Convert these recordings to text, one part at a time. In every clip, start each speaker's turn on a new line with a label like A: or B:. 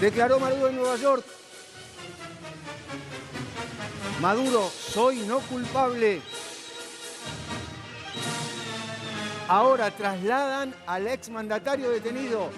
A: Declaró Maduro en Nueva York. Maduro, soy no culpable. Ahora trasladan al exmandatario detenido.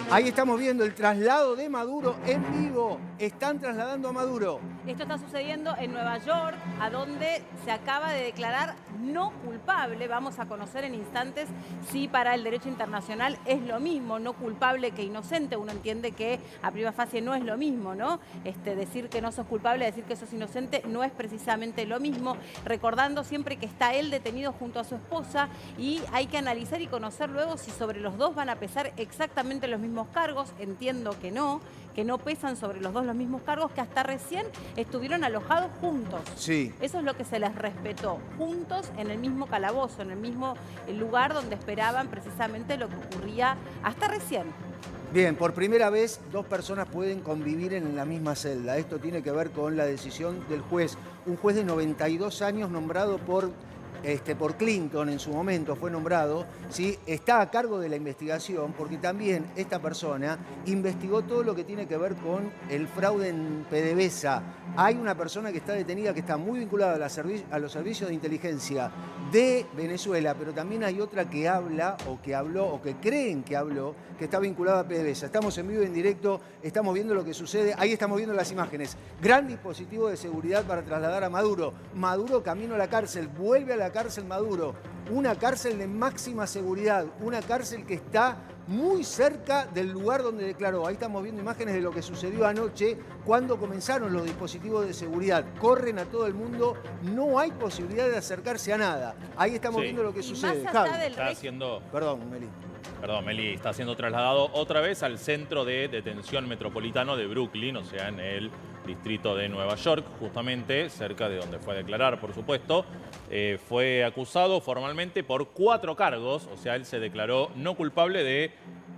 A: Ahí estamos viendo el traslado de Maduro en vivo. Están trasladando a Maduro.
B: Esto está sucediendo en Nueva York, a donde se acaba de declarar no culpable. Vamos a conocer en instantes si para el derecho internacional es lo mismo, no culpable que inocente. Uno entiende que a prima facie no es lo mismo, ¿no? Decir que no sos culpable, decir que sos inocente, no es precisamente lo mismo. Recordando siempre que está él detenido junto a su esposa y hay que analizar y conocer luego si sobre los dos van a pesar exactamente los mismos cargos. Entiendo que no pesan sobre los dos los mismos cargos, que hasta recién estuvieron alojados juntos.
A: Sí.
B: Eso es lo que se les respetó, juntos en el mismo calabozo, en el mismo lugar donde esperaban precisamente lo que ocurría hasta recién.
A: Bien, por primera vez 2 personas pueden convivir en la misma celda. Esto tiene que ver con la decisión del juez. Un juez de 92 años nombrado por Clinton en su momento, fue nombrado, ¿sí? Está a cargo de la investigación porque también esta persona investigó todo lo que tiene que ver con el fraude en PDVSA. Hay una persona que está detenida que está muy vinculada a los servicios de inteligencia de Venezuela, pero también hay otra que habla o que habló o que creen que habló, que está vinculada a PDVSA. Estamos en vivo y en directo, estamos viendo lo que sucede. Ahí estamos viendo las imágenes. Gran dispositivo de seguridad para trasladar a Maduro. Maduro camino a la cárcel, vuelve a la cárcel Maduro, una cárcel de máxima seguridad, una cárcel que está muy cerca del lugar donde declaró. Ahí estamos viendo imágenes de lo que sucedió anoche cuando comenzaron los dispositivos de seguridad. Corren a todo el mundo, no hay posibilidad de acercarse a nada. Ahí estamos viendo lo que sucede.
C: Perdón, Meli, está siendo trasladado otra vez al centro de detención metropolitano de Brooklyn, o sea, en el distrito de Nueva York, justamente cerca de donde fue a declarar, por supuesto. Fue acusado formalmente por 4 cargos, o sea, él se declaró no culpable de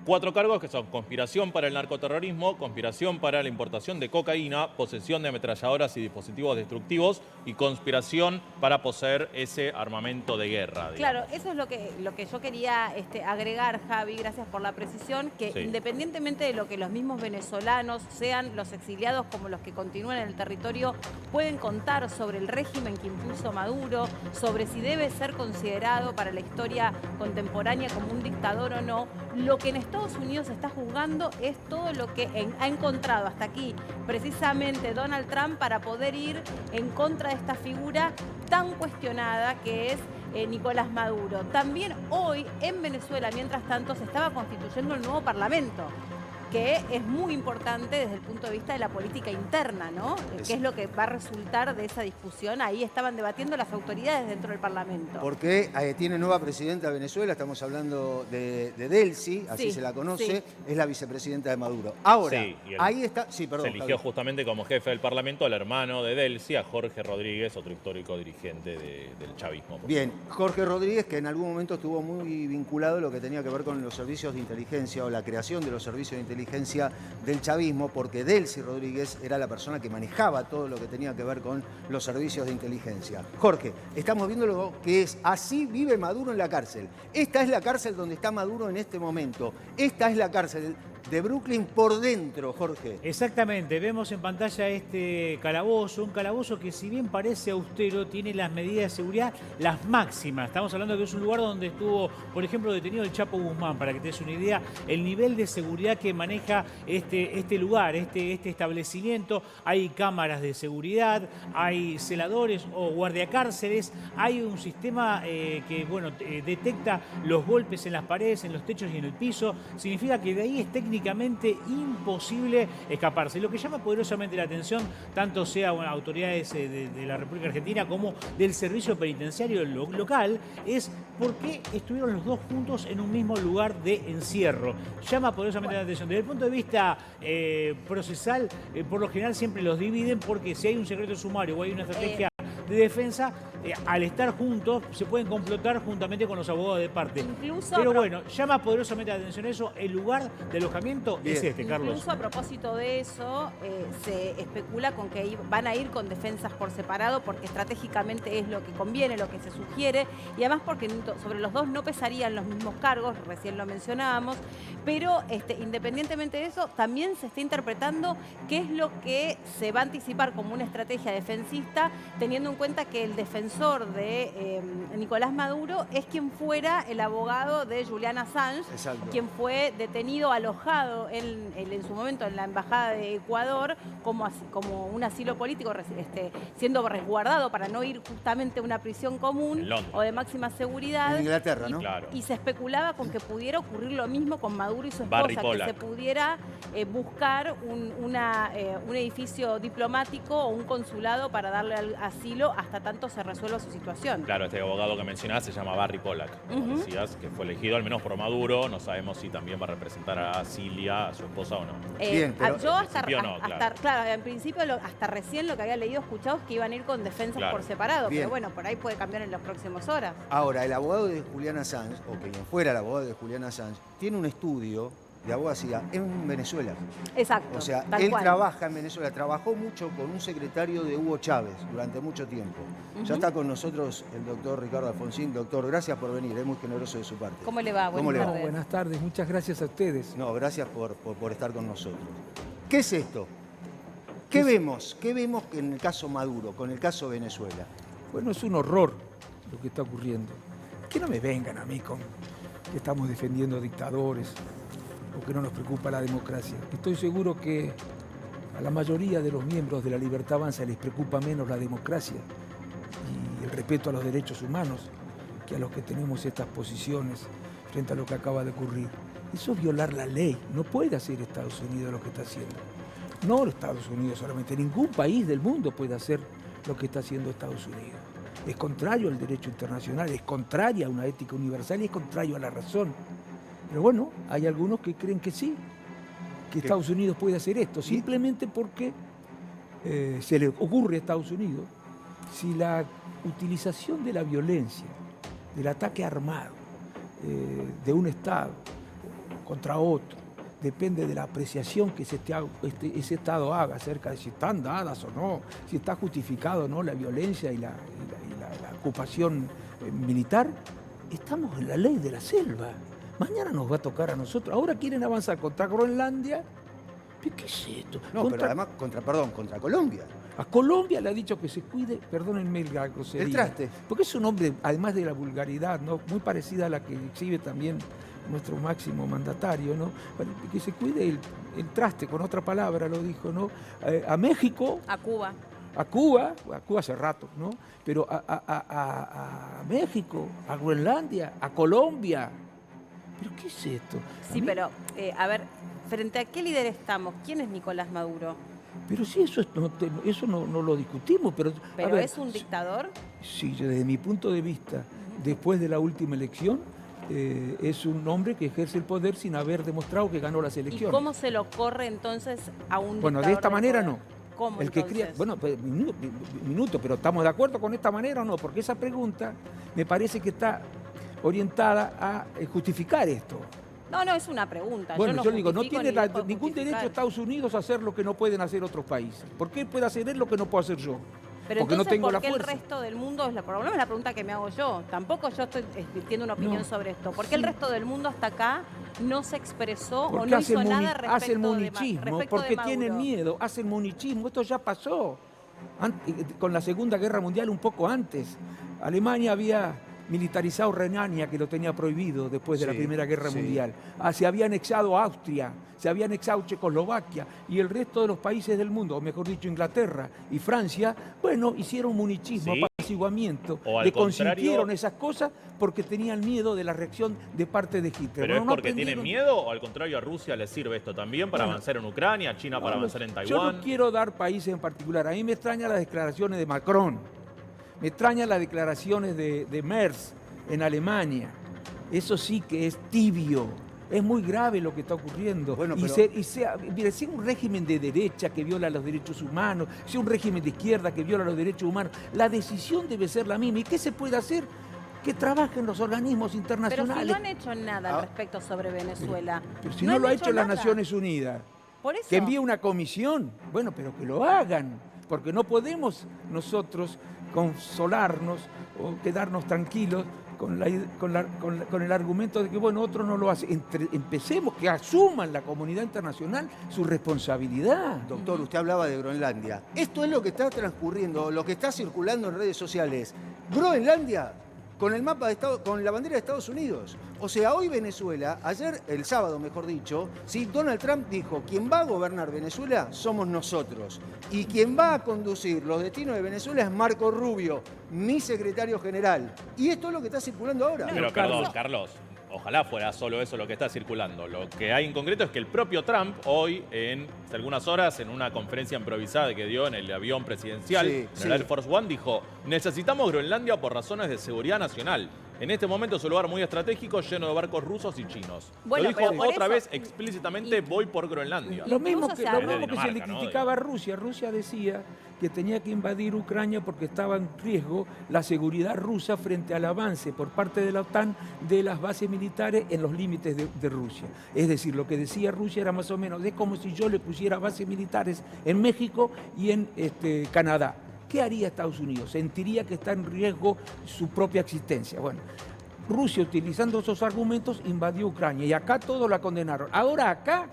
C: 4 cargos que son conspiración para el narcoterrorismo, conspiración para la importación de cocaína, posesión de ametralladoras y dispositivos destructivos y conspiración para poseer ese armamento de guerra. Digamos.
B: Claro, eso es lo que yo quería agregar, Javi, gracias por la precisión, que sí, independientemente de lo que los mismos venezolanos, sean los exiliados como los que continúan en el territorio, pueden contar sobre el régimen que impuso Maduro, sobre si debe ser considerado para la historia contemporánea como un dictador o no, lo que en Estados Unidos está juzgando es todo lo que ha encontrado hasta aquí precisamente Donald Trump para poder ir en contra de esta figura tan cuestionada que es Nicolás Maduro. También hoy en Venezuela, mientras tanto, se estaba constituyendo el nuevo Parlamento, que es muy importante desde el punto de vista de la política interna, ¿no? ¿Qué es lo que va a resultar de esa discusión? Ahí estaban debatiendo las autoridades dentro del Parlamento.
A: Porque tiene nueva presidenta de Venezuela, estamos hablando de Delcy, así sí, se la conoce, sí, es la vicepresidenta de Maduro. Ahora, sí, ahí está... Sí, perdón.
C: Se eligió justamente como jefe del Parlamento al hermano de Delcy, a Jorge Rodríguez, otro histórico dirigente del chavismo.
A: Bien, Jorge Rodríguez, que en algún momento estuvo muy vinculado a lo que tenía que ver con los servicios de inteligencia o la creación de los servicios de inteligencia del chavismo, porque Delcy Rodríguez era la persona que manejaba todo lo que tenía que ver con los servicios de inteligencia. Jorge, estamos viendo lo que es, así vive Maduro en la cárcel. Esta es la cárcel donde está Maduro en este momento. Esta es la cárcel de Brooklyn por dentro, Jorge.
D: Exactamente, vemos en pantalla este calabozo, un calabozo que si bien parece austero, tiene las medidas de seguridad las máximas. Estamos hablando que es un lugar donde estuvo, por ejemplo, detenido el Chapo Guzmán, para que te des una idea, el nivel de seguridad que maneja este lugar, este establecimiento. Hay cámaras de seguridad, hay celadores o guardiacárceles, hay un sistema que, bueno, detecta los golpes en las paredes, en los techos y en el piso. Significa que de ahí es técnicamente imposible escaparse. Lo que llama poderosamente la atención, tanto sea autoridades de la República Argentina como del servicio penitenciario local, es por qué estuvieron los dos juntos en un mismo lugar de encierro. Llama poderosamente la atención. Desde el punto de vista procesal, por lo general siempre los dividen porque si hay un secreto sumario o hay una estrategia de defensa, al estar juntos se pueden complotar juntamente con los abogados de parte.
B: Incluso
D: Pero bueno, llama poderosamente la atención eso, el lugar de alojamiento es este, Carlos.
B: Incluso a propósito de eso, se especula con que van a ir con defensas por separado porque estratégicamente es lo que conviene, lo que se sugiere, y además porque sobre los dos no pesarían los mismos cargos, recién lo mencionábamos, pero independientemente de eso, también se está interpretando qué es lo que se va a anticipar como una estrategia defensista, teniendo en cuenta que el defensor de Nicolás Maduro es quien fuera el abogado de Julian Assange,
A: Exacto.
B: quien fue detenido, alojado en su momento en la Embajada de Ecuador como un asilo político, siendo resguardado para no ir justamente a una prisión común o de máxima seguridad.
A: En Inglaterra, ¿no?
C: Claro.
B: Y se especulaba con que pudiera ocurrir lo mismo con Maduro y su
C: Barry
B: esposa, que
C: Pollack.
B: se pudiera buscar un edificio diplomático o un consulado para darle asilo hasta tanto se resuelva su situación.
C: Claro, este abogado que mencionás se llama Barry Pollack, como decías, que fue elegido al menos por Maduro. No sabemos si también va a representar a Cilia, a su esposa o no.
A: Bien, pero
B: yo
C: claro.
B: en principio hasta recién lo que había leído, escuchado es que iban a ir con defensas
C: Claro.
B: por separado,
A: Bien.
B: pero bueno, por ahí puede cambiar en las próximas horas.
A: Ahora, el abogado de Julian Assange, o quien fuera el abogado de Julian Assange, tiene un estudio de abogacía en Venezuela.
B: Exacto.
A: O sea,
B: tal
A: él
B: cual.
A: trabaja en Venezuela, trabajó mucho con un secretario de Hugo Chávez durante mucho tiempo. Ya está con nosotros el doctor Ricardo Alfonsín. Doctor, gracias por venir, es muy generoso de su parte.
B: ¿Cómo le va?
A: ¿Cómo le va?
B: tardes.
E: Buenas tardes, muchas gracias a ustedes.
A: No, gracias por estar con nosotros. ¿Qué es esto? ¿Qué vemos? ¿Qué vemos en el caso Maduro, con el caso Venezuela?
E: Bueno, es un horror lo que está ocurriendo. Que no me vengan a mí con que estamos defendiendo dictadores o que no nos preocupa la democracia. Estoy seguro que a la mayoría de los miembros de la Libertad Avanza les preocupa menos la democracia y el respeto a los derechos humanos que a los que tenemos estas posiciones frente a lo que acaba de ocurrir. Eso es violar la ley. No puede hacer Estados Unidos lo que está haciendo. No Estados Unidos solamente, ningún país del mundo puede hacer lo que está haciendo Estados Unidos. Es contrario al derecho internacional, es contrario a una ética universal y es contrario a la razón. Pero bueno, hay algunos que creen que sí, que Estados Unidos puede hacer esto, simplemente porque se le ocurre a Estados Unidos si la utilización de la violencia, del ataque armado de un Estado contra otro, depende de la apreciación que ese Estado haga acerca de si están dadas o no, si está justificado o no la violencia y la ocupación militar. Estamos en la ley de la selva. Mañana nos va a tocar a nosotros. Ahora quieren avanzar contra Groenlandia. ¿Qué es esto?
A: No, pero además contra Colombia.
E: A Colombia le ha dicho que se cuide, perdónenme la grosería.
A: El traste.
E: Porque es un hombre, además de la vulgaridad, ¿no?, muy parecida a la que exhibe también nuestro máximo mandatario, ¿no? Que se cuide el traste, con otra palabra lo dijo, ¿no? A México.
B: A Cuba.
E: A Cuba hace rato, ¿no? Pero a México, a Groenlandia, a Colombia. ¿Pero qué es esto?
B: Sí, pero, a ver, ¿frente a qué líder estamos? ¿Quién es Nicolás Maduro?
E: Pero sí, eso no lo discutimos. Pero a ver,
B: ¿es un dictador?
E: Sí, desde mi punto de vista, después de la última elección, es un hombre que ejerce el poder sin haber demostrado que ganó las elecciones.
B: ¿Y cómo se lo corre entonces a un
E: Bueno,
B: dictador
E: de esta
B: del
E: manera
B: poder?
E: no.
B: ¿Cómo
E: El que
B: entonces?
E: cría, bueno, minuto, pero ¿estamos de acuerdo con esta manera o no? Porque esa pregunta me parece que está orientada a justificar esto.
B: No, es una pregunta.
E: Bueno, yo digo, no
B: justifico
E: tiene
B: ni dejo de
E: ningún derecho
B: justificar.
E: Estados Unidos a hacer lo que no pueden hacer otros países. ¿Por qué puede hacer él lo que no puedo hacer yo?
B: Pero
E: Porque no
B: entonces,
E: tengo
B: ¿por
E: la
B: qué el
E: fuerza.
B: resto del mundo es la problema? Es la pregunta que me hago yo. Tampoco yo estoy emitiendo una opinión
E: No.
B: sobre esto. ¿Por qué el resto del mundo hasta acá no se expresó
E: Porque
B: o no hizo nada
E: hacen
B: respecto
E: monichismo,
B: respecto
E: porque
B: de Maduro?
E: tienen miedo, hacen monichismo. Esto ya pasó con la Segunda Guerra Mundial, un poco antes. Alemania había militarizado Renania, que lo tenía prohibido después de la
A: Sí,
E: Primera Guerra
A: sí.
E: Mundial. Se había anexado Austria, se había anexado Checoslovaquia y el resto de los países del mundo, o mejor dicho Inglaterra y Francia, bueno, hicieron monichismo,
C: Sí.
E: apaciguamiento,
C: O al
E: le consintieron
C: contrario-
E: esas cosas porque tenían miedo de la reacción de parte de Hitler.
C: ¿Pero
E: Bueno,
C: es
E: no
C: porque tienen
E: aprendieron.
C: miedo o al contrario a Rusia le sirve esto también para
E: Bueno,
C: avanzar en Ucrania, a China para
E: No,
C: avanzar en
E: Yo
C: Taiwán?
E: no quiero dar países en particular. A mí me extrañan las declaraciones de Macron. Me extrañan las declaraciones de Merz en Alemania. Eso sí que es tibio. Es muy grave lo que está ocurriendo.
A: Bueno,
E: Mire, sea un régimen de derecha que viola los derechos humanos, sea un régimen de izquierda que viola los derechos humanos, la decisión debe ser la misma. ¿Y qué se puede hacer? Que trabajen los organismos internacionales.
B: Pero si no han hecho nada al respecto sobre Venezuela.
E: Pero si no lo ha hecho las
B: nada.
E: Naciones Unidas.
B: Por eso.
E: Que envíe una comisión. Bueno, pero que lo hagan. Porque no podemos nosotros consolarnos o quedarnos tranquilos con el argumento de que, bueno, otros no lo hacen. Empecemos, que asuman la comunidad internacional su responsabilidad.
A: Doctor, usted hablaba de Groenlandia. Esto es lo que está transcurriendo, lo que está circulando en redes sociales. Groenlandia con el mapa de Estado, con la bandera de Estados Unidos. O sea, hoy Venezuela, ayer, el sábado mejor dicho, ¿sí? Donald Trump dijo, quien va a gobernar Venezuela somos nosotros. Y quien va a conducir los destinos de Venezuela es Marco Rubio, mi secretario general. Y esto es lo que está circulando ahora.
C: Pero perdón, Carlos, ojalá fuera solo eso lo que está circulando. Lo que hay en concreto es que el propio Trump hoy, en algunas horas, en una conferencia improvisada que dio en el avión presidencial, en el Air Force One, dijo, necesitamos Groenlandia por razones de seguridad nacional. En este momento es un lugar muy estratégico, lleno de barcos rusos y chinos.
B: Bueno,
C: lo dijo
B: pero por
C: otra
B: eso,
C: vez explícitamente, voy por Groenlandia.
E: Lo mismo que se le
C: Dinamarca,
E: criticaba a Rusia. Rusia decía que tenía que invadir Ucrania porque estaba en riesgo la seguridad rusa frente al avance por parte de la OTAN de las bases militares en los límites de Rusia. Es decir, lo que decía Rusia era más o menos, es como si yo le pusiera bases militares en México y en Canadá. ¿Qué haría Estados Unidos? Sentiría que está en riesgo su propia existencia. Bueno, Rusia, utilizando esos argumentos, invadió Ucrania y acá todos la condenaron. Ahora acá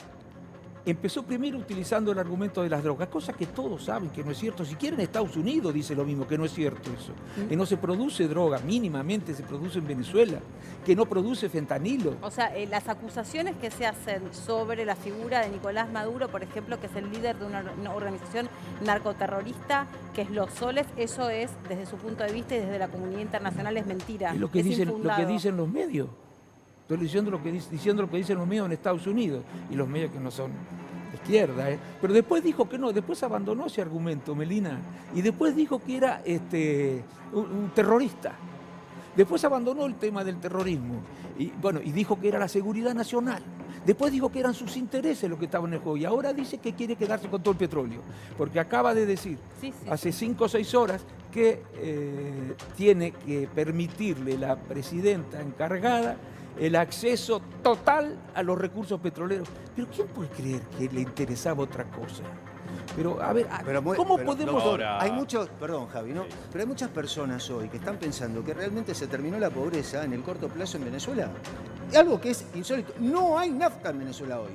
E: empezó primero utilizando el argumento de las drogas, cosa que todos saben que no es cierto. Si quieren, Estados Unidos dice lo mismo, que no es cierto eso. Que no se produce droga, mínimamente se produce en Venezuela, que no produce fentanilo.
B: O sea, las acusaciones que se hacen sobre la figura de Nicolás Maduro, por ejemplo, que es el líder de una organización narcoterrorista, que es Los Soles, eso es, desde su punto de vista y desde la comunidad internacional, es mentira.
E: Es lo que dicen los medios. Estoy diciendo lo que dicen los medios en Estados Unidos y los medios que no son de izquierda. Pero después dijo que no, después abandonó ese argumento, Melina, y después dijo que era un terrorista. Después abandonó el tema del terrorismo y dijo que era la seguridad nacional. Después dijo que eran sus intereses los que estaban en el juego y ahora dice que quiere quedarse con todo el petróleo. Porque acaba de decir hace 5 o 6 horas que tiene que permitirle la presidenta encargada el acceso total a los recursos petroleros. Pero ¿quién puede creer que le interesaba otra cosa? Pero, a ver, ¿cómo podemos...?
C: Ahora...
A: Hay muchos, perdón Javi, ¿no? Pero hay muchas personas hoy que están pensando que realmente se terminó la pobreza en el corto plazo en Venezuela. Algo que es insólito. No hay nafta en Venezuela hoy.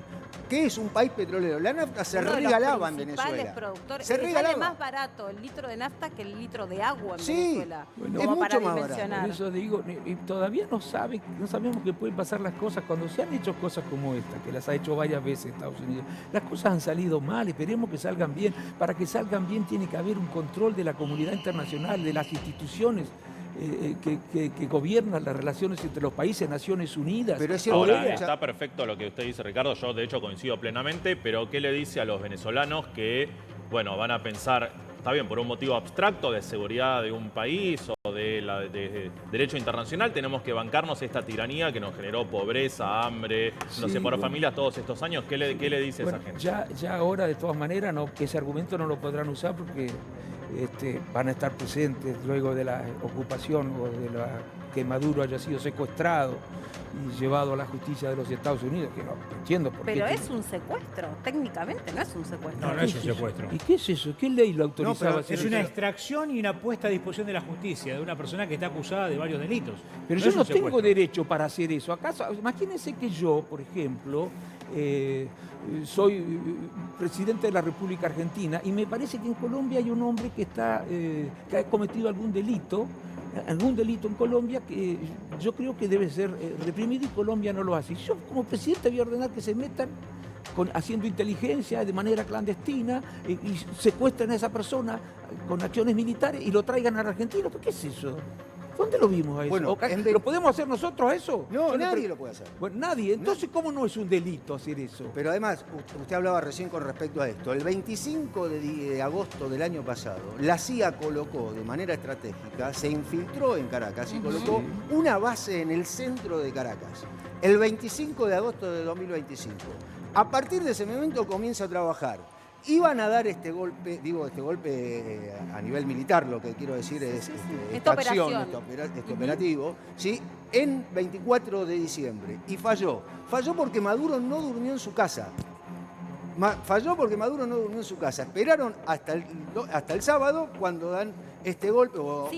A: ¿Qué es un país petrolero? La nafta se regalaba en Venezuela.
B: Se regalaba. Sale más barato el litro de nafta que el litro de agua en Venezuela.
E: Bueno,
A: es mucho más barato.
E: Por eso digo, y todavía no sabemos que pueden pasar las cosas cuando se han hecho cosas como esta, que las ha hecho varias veces Estados Unidos. Las cosas han salido mal, esperemos que salgan bien. Para que salgan bien tiene que haber un control de la comunidad internacional, de las instituciones que gobiernan las relaciones entre los países, Naciones Unidas.
A: Pero es cierto,
C: ahora, está perfecto lo que usted dice, Ricardo. Yo, de hecho, coincido plenamente. Pero, ¿qué le dice a los venezolanos que, bueno, van a pensar, está bien, por un motivo abstracto de seguridad de un país o de derecho internacional, tenemos que bancarnos esta tiranía que nos generó pobreza, hambre, nos separó familias todos estos años? ¿Qué le dice esa gente?
E: Ya ahora, de todas maneras, ese argumento no lo podrán usar porque van a estar presentes luego de la ocupación o de que Maduro haya sido secuestrado y llevado a la justicia de los Estados Unidos, que no entiendo por qué.
B: Pero es un secuestro, técnicamente no es un secuestro.
D: No es un secuestro.
E: ¿Y qué es eso? ¿Qué ley lo autorizaba?
D: Es una extracción y una puesta a disposición de la justicia de una persona que está acusada de varios delitos.
E: Pero yo no tengo derecho para hacer eso. ¿Acaso? Imagínense que yo, por ejemplo, soy presidente de la República Argentina y me parece que en Colombia hay un hombre que ha cometido algún delito en Colombia que yo creo que debe ser reprimido y Colombia no lo hace. Y yo como presidente voy a ordenar que se metan haciendo inteligencia de manera clandestina y secuestren a esa persona con acciones militares y lo traigan a la Argentina. ¿Qué es eso? ¿Dónde lo vimos a eso?
A: Bueno,
E: ¿Lo podemos hacer nosotros eso?
A: No, nadie lo puede hacer.
E: Bueno, nadie. Entonces, ¿cómo no es un delito hacer eso?
A: Pero además, usted hablaba recién con respecto a esto. El 25 de agosto del año pasado, la CIA colocó de manera estratégica, se infiltró en Caracas y colocó una base en el centro de Caracas. el 25 de agosto de 2025. A partir de ese momento comienza a trabajar. Iban a dar este golpe a nivel militar, lo que quiero decir es esta acción, este operativo, ¿sí? En 24 de diciembre. Y falló. Falló porque Maduro no durmió en su casa. Esperaron hasta el sábado cuando dan este golpe o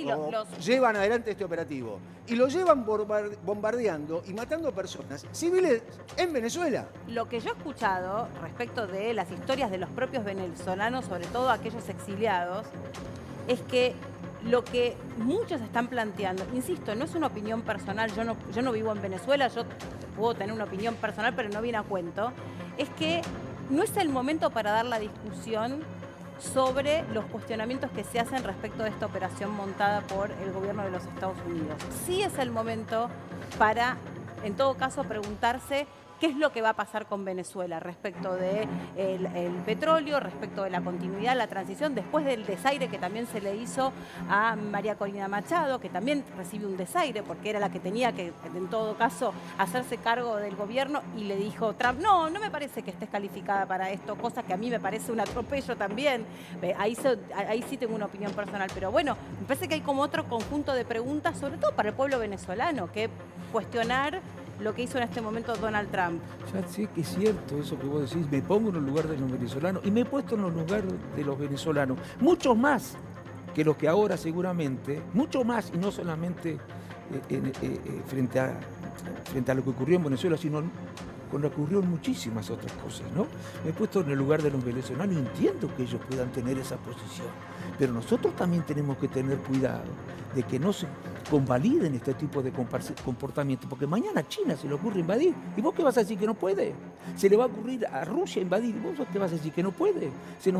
A: llevan adelante este operativo. Y lo llevan bombardeando y matando personas civiles en Venezuela.
B: Lo que yo he escuchado respecto de las historias de los propios venezolanos, sobre todo aquellos exiliados, es que lo que muchos están planteando, insisto, no es una opinión personal, yo no vivo en Venezuela, yo puedo tener una opinión personal, pero no viene a cuento, es que no es el momento para dar la discusión sobre los cuestionamientos que se hacen respecto de esta operación montada por el gobierno de los Estados Unidos. Sí es el momento para, en todo caso, preguntarse qué es lo que va a pasar con Venezuela respecto del petróleo, respecto de la continuidad, la transición, después del desaire que también se le hizo a María Corina Machado, que también recibe un desaire porque era la que tenía que, en todo caso, hacerse cargo del gobierno, y le dijo Trump, no me parece que estés calificada para esto, cosa que a mí me parece un atropello también. Ahí sí tengo una opinión personal, pero bueno, me parece que hay como otro conjunto de preguntas, sobre todo para el pueblo venezolano, que cuestionar lo que hizo en este momento Donald Trump.
E: Ya sé que es cierto eso que vos decís, me pongo en el lugar de los venezolanos y me he puesto en los lugares de los venezolanos, muchos más que los que ahora seguramente, mucho más, y no solamente frente a lo que ocurrió en Venezuela, sino con lo que ocurrió en muchísimas otras cosas, ¿no? Me he puesto en el lugar de los venezolanos y entiendo que ellos puedan tener esa posición, pero nosotros también tenemos que tener cuidado de que no se convaliden este tipo de comportamientos, porque mañana a China se le ocurre invadir, ¿y vos qué vas a decir que no puede? Se le va a ocurrir a Rusia invadir, ¿y vos qué vas a decir que no puede? Se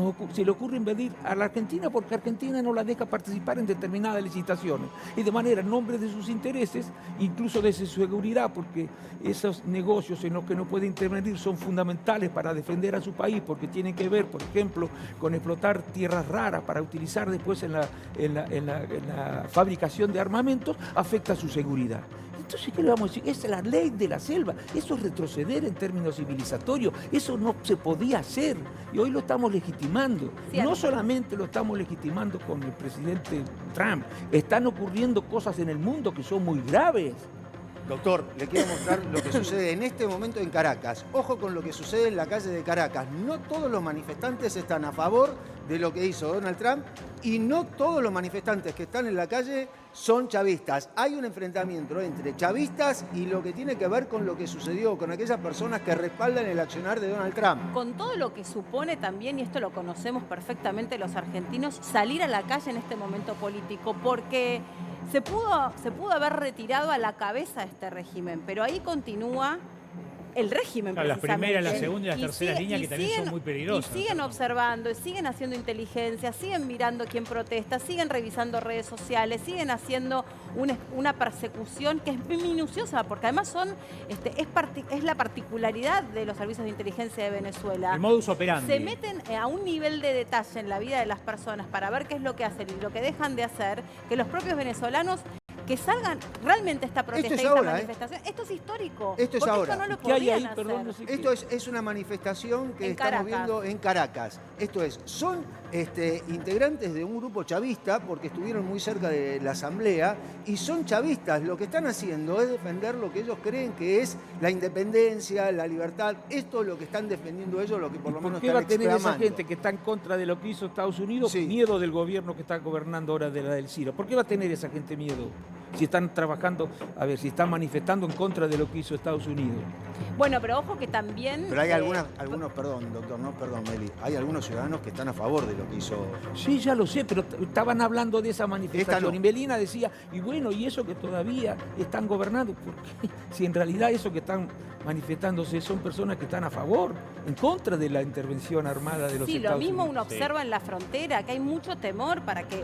E: le ocurre invadir a la Argentina porque Argentina no la deja participar en determinadas licitaciones, y de manera, en nombre de sus intereses, incluso de su seguridad, porque esos negocios en los que no puede intervenir son fundamentales para defender a su país, porque tienen que ver, por ejemplo, con explotar tierras raras para utilizar después en la fabricación de armamentos, afecta su seguridad. Entonces, ¿qué le vamos a decir? Es la ley de la selva. Eso es retroceder en términos civilizatorios. Eso no se podía hacer. Y hoy lo estamos legitimando.
B: Cierto.
E: No solamente lo estamos legitimando con el presidente Trump. Están ocurriendo cosas en el mundo que son muy graves.
A: Doctor, le quiero mostrar lo que sucede en este momento en Caracas. Ojo con lo que sucede en la calle de Caracas. No todos los manifestantes están a favor de lo que hizo Donald Trump y no todos los manifestantes que están en la calle son chavistas. Hay un enfrentamiento entre chavistas y lo que tiene que ver con lo que sucedió con aquellas personas que respaldan el accionar de Donald Trump.
B: Con todo lo que supone también, y esto lo conocemos perfectamente los argentinos, salir a la calle en este momento político, porque se pudo haber retirado a la cabeza este régimen, pero ahí continúa el régimen,
D: claro, las primeras, las segundas y las terceras líneas que también
B: siguen,
D: son muy peligrosas.
B: Y siguen
D: ¿no?
B: observando, y siguen haciendo inteligencia, siguen mirando quién protesta, siguen revisando redes sociales, siguen haciendo una persecución que es minuciosa, porque además es la particularidad de los servicios de inteligencia de Venezuela.
D: El modus operandi.
B: Se meten a un nivel de detalle en la vida de las personas para ver qué es lo que hacen y lo que dejan de hacer, que los propios venezolanos que salgan realmente esta protesta y esta manifestación. Esto es histórico.
A: Esto es ahora.
B: Esto no lo
E: ¿Qué hay ahí?
B: podían
E: Perdón, no
B: hacer.
E: sé
A: Esto es una manifestación que
B: En
A: estamos
B: Caracas.
A: viendo en Caracas. Esto es, son integrantes de un grupo chavista porque estuvieron muy cerca de la asamblea y son chavistas. Lo que están haciendo es defender lo que ellos creen que es la independencia, la libertad. Esto es lo que están defendiendo ellos, lo que por lo menos
E: ¿Por qué va a
A: están
E: tener esa
A: exclamando.
E: gente que está en contra de lo que hizo Estados Unidos
A: Sí.
E: miedo del gobierno que está gobernando ahora de la del CIRO? ¿Por qué va a tener esa gente miedo? Si están trabajando, si están manifestando en contra de lo que hizo Estados Unidos.
B: Bueno, pero ojo que también...
A: Pero hay algunos, perdón, doctor, no, perdón, Meli, hay algunos ciudadanos que están a favor de lo que hizo.
E: Sí, ya lo sé, pero estaban hablando de esa manifestación.
A: Esta no.
E: Y Melina decía, y bueno, y eso que todavía están gobernando, porque si en realidad eso que están manifestándose son personas que están a favor, en contra de la intervención armada de los
B: Sí, lo
E: Estados
B: mismo
E: Unidos.
B: uno observa en la frontera, que hay mucho temor para que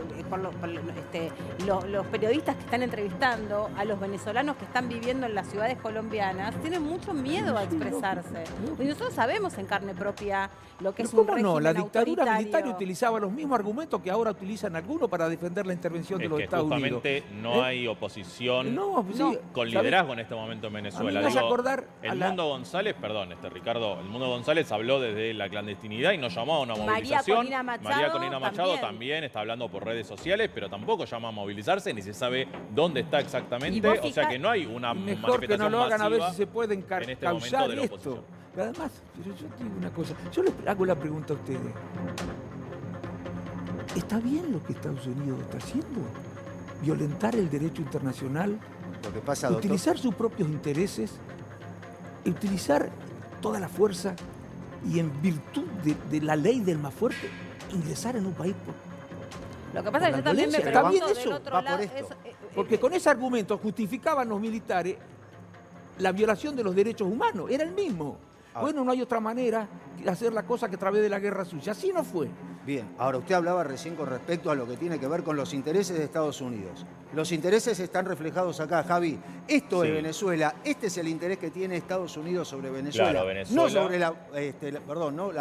B: los periodistas que están entrevistando a los venezolanos que están viviendo en las ciudades colombianas tienen mucho miedo a expresarse. Y nosotros sabemos en carne propia lo que es un
E: ¿Cómo
B: régimen
E: no? La dictadura
B: autoritario.
E: militar utilizaba los mismos argumentos que ahora utilizan algunos para defender la intervención de
C: Es
E: los
C: que
E: Estados Unidos.
C: justamente no hay oposición
E: No, sí,
C: con
E: ¿sabes?
C: liderazgo en este momento en
E: A mí
C: Venezuela.
E: me hace acordar a
C: el
E: la-
C: Mundo González, perdón, Ricardo, el Mundo González habló desde la clandestinidad y no llamó a una
B: María
C: movilización.
B: Corina Machado
C: María Corina Machado
B: también.
C: también está hablando por redes sociales, pero tampoco llama a movilizarse ni se sabe dónde está
B: Y
C: exactamente.
B: vos
C: O sea
B: fijá-
C: que no hay una
E: Mejor que no
C: manifestación
E: lo hagan, a ver
C: masiva
E: si se pueden
C: en este
E: causar
C: momento de la
E: esto.
C: oposición.
E: Pero además, pero yo te digo una cosa, yo les hago la pregunta a ustedes. ¿Está bien lo que Estados Unidos está haciendo? Violentar el derecho internacional,
A: Lo que pasa, doctor,
E: utilizar sus propios intereses, utilizar toda la fuerza y en virtud de la ley del más fuerte, ingresar en un país
B: Lo que pasa es
E: Por
B: que
E: la
B: yo también me
E: violencia. ¿Está bien
B: pregunto
E: eso?
B: del otro
A: Va por
B: lado...
A: esto.
E: Porque con ese argumento justificaban los militares la violación de los derechos humanos. Era el mismo.
A: Ah.
E: Bueno, no hay otra manera de hacer la cosa que a través de la guerra sucia. Así no fue.
A: bien, ahora usted hablaba recién con respecto a lo que tiene que ver con los intereses de Estados Unidos. Los intereses están reflejados acá, Javi. Esto es
C: Sí.
A: Venezuela, este es el interés que tiene Estados Unidos sobre Venezuela.
C: Claro, Venezuela-
A: No sobre la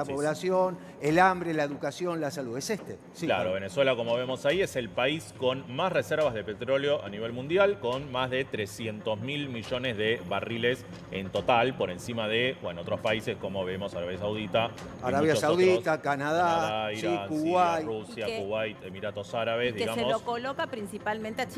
C: Sí,
A: población, el hambre, la educación, la salud. Es este. Sí,
C: Claro,
A: Javi.
C: Venezuela, como vemos ahí, es el país con más reservas de petróleo a nivel mundial, con más de 300.000 millones de barriles en total, por encima de, bueno, otros países como vemos Arabia Saudita. y
A: Arabia
C: muchos
A: Saudita,
C: otros,
A: Canadá, sí,
C: Irán, Siria,
A: Kuwait.
C: Rusia,
B: Y que-
C: Kuwait, Emiratos Árabes,
B: que se
C: digamos.
B: lo coloca principalmente a China.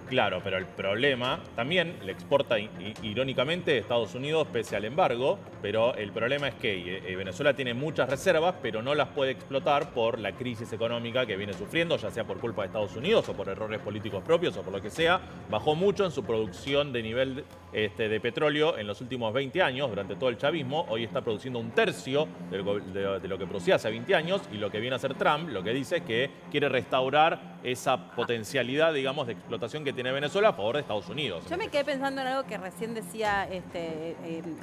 C: Claro, pero el problema también le exporta irónicamente Estados Unidos pese al embargo, pero el problema es que Venezuela tiene muchas reservas, pero no las puede explotar por la crisis económica que viene sufriendo, ya sea por culpa de Estados Unidos o por errores políticos propios o por lo que sea. Bajó mucho en su producción de nivel de petróleo en los últimos 20 años, durante todo el chavismo. Hoy está produciendo un tercio de lo que producía hace 20 años, y lo que viene a hacer Trump, lo que dice es que quiere restaurar esa potencialidad, digamos, de explotación que tiene Venezuela a favor de Estados Unidos.
B: Yo me quedé pensando en algo que recién decía aquí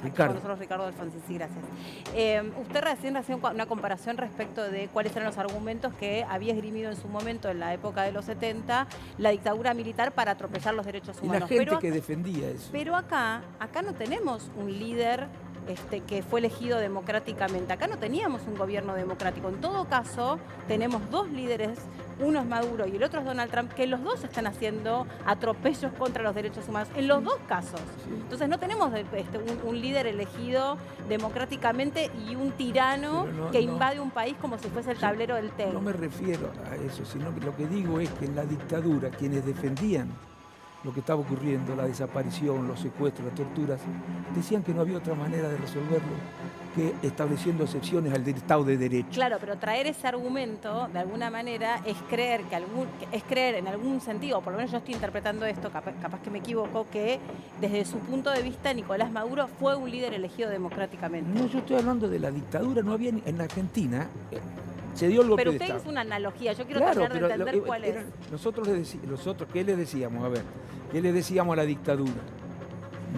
E: Ricardo.
B: con nosotros Ricardo Alfonsi, sí, gracias. Usted recién hacía una comparación respecto de cuáles eran los argumentos que había esgrimido en su momento, en la época de los 70, la dictadura militar para atropellar los derechos
E: Y la
B: humanos.
E: gente
B: Pero
E: que defendía eso.
B: Pero acá no tenemos un líder que fue elegido democráticamente. Acá no teníamos un gobierno democrático. En todo caso, tenemos dos líderes, uno es Maduro y el otro es Donald Trump, que los dos están haciendo atropellos contra los derechos humanos, en los dos casos. Entonces no tenemos un líder elegido democráticamente y un tirano
E: Pero no-
B: que
E: no.
B: invade un país como si fuese el tablero del TEG.
E: No me refiero a eso, sino que lo que digo es que en la dictadura quienes defendían lo que estaba ocurriendo, la desaparición, los secuestros, las torturas, decían que no había otra manera de resolverlo que estableciendo excepciones al Estado de Derecho.
B: Claro, pero traer ese argumento, de alguna manera, es creer es creer en algún sentido, por lo menos yo estoy interpretando esto, capaz que me equivoco, que desde su punto de vista Nicolás Maduro fue un líder elegido democráticamente.
E: No, yo estoy hablando de la dictadura, no había en Argentina, se dio el golpe
B: Pero
E: de
B: usted
E: Estado.
B: hizo una analogía, yo quiero
E: Claro,
B: tratar de
E: pero
B: entender cuál es.
E: nosotros, ¿qué le decíamos? A ver, ¿qué le decíamos a la dictadura?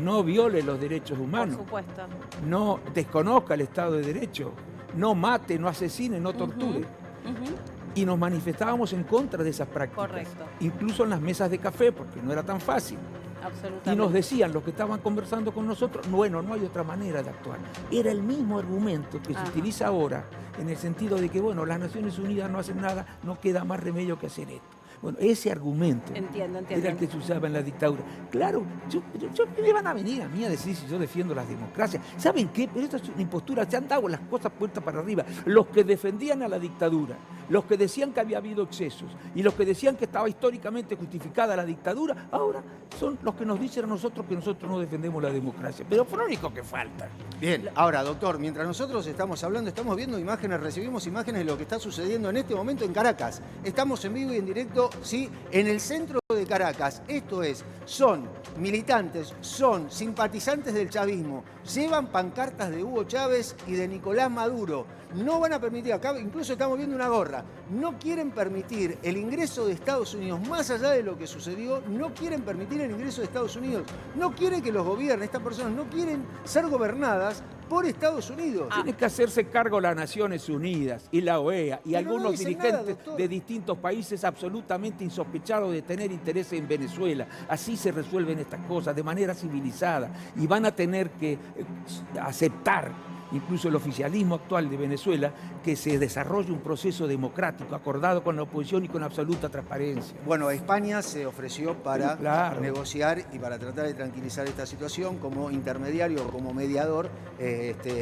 E: No viole los derechos
B: Por
E: humanos,
B: supuesto.
E: no desconozca el Estado de Derecho, no mate, no asesine, no torture.
B: Ujú.
E: Y nos manifestábamos en contra de esas prácticas.
B: Correcto.
E: Incluso en las mesas de café, porque no era tan fácil.
B: Absolutamente.
E: Y nos decían los que estaban conversando con nosotros, bueno, no hay otra manera de actuar. Era el mismo argumento que se
B: Ajá.
E: utiliza ahora, en el sentido de que, bueno, las Naciones Unidas no hacen nada, no queda más remedio que hacer esto. Bueno, ese argumento
B: Entiendo.
E: era el que se usaba en la dictadura. Claro, me van a venir a mí a decir si yo defiendo las democracias. ¿Saben qué? Pero esto es una impostura, se han dado las cosas puertas para arriba. Los que defendían a la dictadura, los que decían que había habido excesos y los que decían que estaba históricamente justificada la dictadura, ahora son los que nos dicen a nosotros que nosotros no defendemos la democracia. Pero fue lo único que falta.
A: Bien, ahora, doctor, mientras nosotros estamos hablando, estamos viendo imágenes, recibimos imágenes de lo que está sucediendo en este momento en Caracas. Estamos en vivo y en directo, sí, en el centro de Caracas. Esto es, son militantes, son simpatizantes del chavismo, llevan pancartas de Hugo Chávez y de Nicolás Maduro. No van a permitir, acá incluso estamos viendo una gorra. otra. No quieren permitir el ingreso de Estados Unidos, más allá de lo que sucedió, no quieren permitir el ingreso de Estados Unidos. No quieren que los gobiernen, estas personas no quieren ser gobernadas por Estados Unidos.
E: Tiene que hacerse cargo las Naciones Unidas y la OEA y
A: Pero
E: algunos
A: no dicen
E: dirigentes
A: nada, doctor.
E: de distintos países absolutamente insospechados de tener interés en Venezuela. Así se resuelven estas cosas, de manera civilizada. Y van a tener que aceptar, incluso el oficialismo actual de Venezuela, que se desarrolle un proceso democrático acordado con la oposición y con absoluta transparencia.
A: Bueno, España se ofreció para
E: Sí, claro.
A: negociar y para tratar de tranquilizar esta situación como intermediario o como mediador.